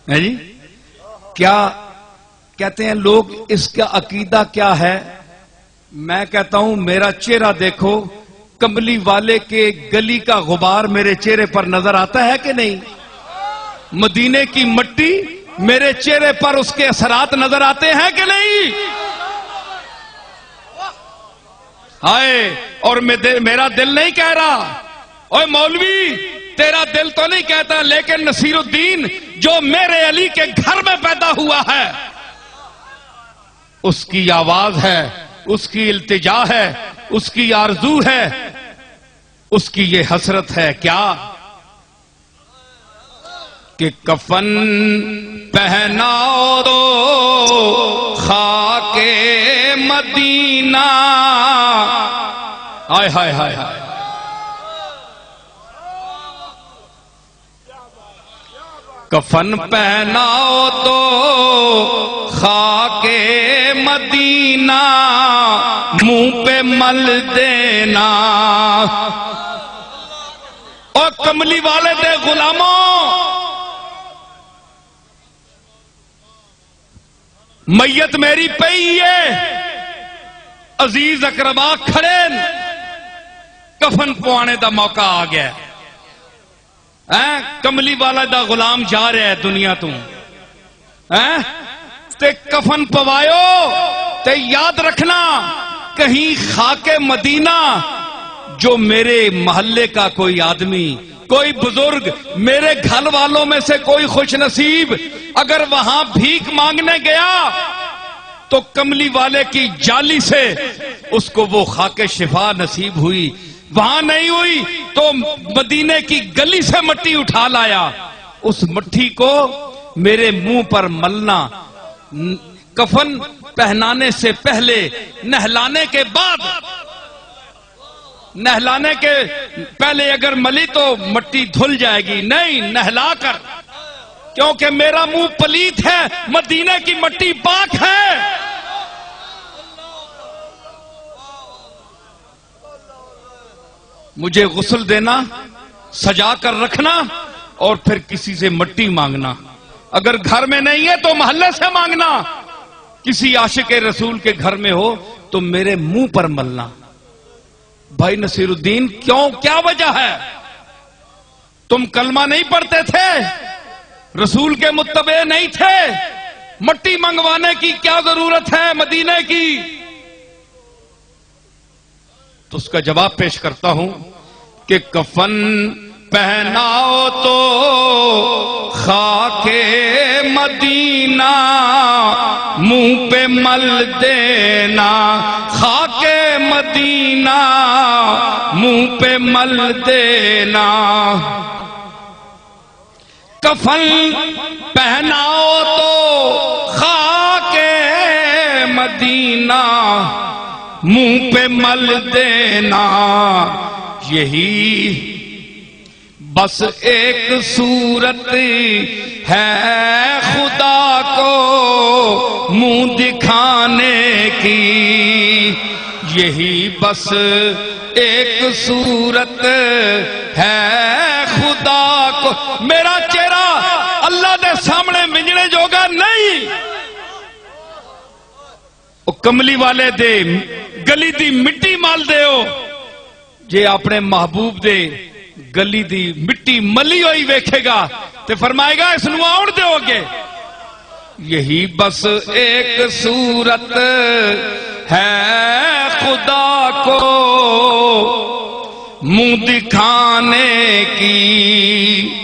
ہے جی؟ کیا کہتے ہیں لوگ اس کا عقیدہ کیا ہے؟ میں کہتا ہوں میرا چہرہ دیکھو، کملی والے کے گلی کا غبار میرے چہرے پر نظر آتا ہے کہ نہیں؟ مدینے کی مٹی میرے چہرے پر اس کے اثرات نظر آتے ہیں کہ نہیں؟ ہائے، اور میرا دل نہیں کہہ رہا اوے مولوی تیرا دل تو نہیں کہتا، لیکن نصیر الدین جو میرے علی کے گھر میں پیدا ہوا ہے اس کی آواز ہے، اس کی التجا ہے، اس کی آرزو ہے، اس کی یہ حسرت ہے کیا کہ کفن پہناؤ تو خاک مدینہ، ہائے ہائے ہائے ہائے، کفن پہناؤ تو خاک مدینہ، منہ پہ مل دینا۔ اور کملی والے دے غلاموں، میت میری پئی ہے، عزیز اقربا کھڑے، کفن پوانے دا موقع آ گیا، کملی والا دا غلام جا رہا ہے دنیا تو، تے کفن پوایو تے یاد رکھنا کہیں خاک مدینہ جو میرے محلے کا کوئی آدمی، کوئی بزرگ، میرے گھر والوں میں سے کوئی خوش نصیب اگر وہاں بھیک مانگنے گیا تو کملی والے کی جالی سے اس کو وہ خاک شفا نصیب ہوئی، وہاں نہیں ہوئی تو مدینے کی گلی سے مٹی اٹھا لایا، اس مٹی کو میرے منہ پر ملنا، کفن پہنانے سے پہلے، نہلانے کے بعد، نہلانے کے پہلے اگر ملی تو مٹی دھل جائے گی، نہیں نہلا کر، کیونکہ میرا منہ پلیت ہے، مدینے کی مٹی پاک ہے۔ مجھے غسل دینا، سجا کر رکھنا، اور پھر کسی سے مٹی مانگنا، اگر گھر میں نہیں ہے تو محلے سے مانگنا، کسی عاشق رسول کے گھر میں ہو تو میرے منہ پر ملنا۔ بھائی نصیر الدین کیوں، کیا وجہ ہے؟ تم کلمہ نہیں پڑھتے تھے، رسول کے متبع نہیں تھے، مٹی منگوانے کی کیا ضرورت ہے مدینے کی؟ تو اس کا جواب پیش کرتا ہوں کہ کفن پہناؤ تو خاک مدینہ، منہ پہ مل دینا، خاک مدینہ منہ پہ مل دینا، کفن پہناؤ تو خاک مدینہ، منہ پہ مل دینا، یہی بس ایک صورت ہے خدا کو منہ دکھانے کی، یہی بس ایک صورت ہے خدا کو، میرا چہرہ اللہ دے سامنے منجنے جوگا نہیں، کملی والے دے گلی دی مٹی مال دے ہو، جے اپنے محبوب دے گلی دی مٹی ملی ہوئی ویکھے گا تے فرمائے گا اس نو آؤن دے ہوگے، یہی بس ایک صورت ہے خدا کو منہ دکھانے کی،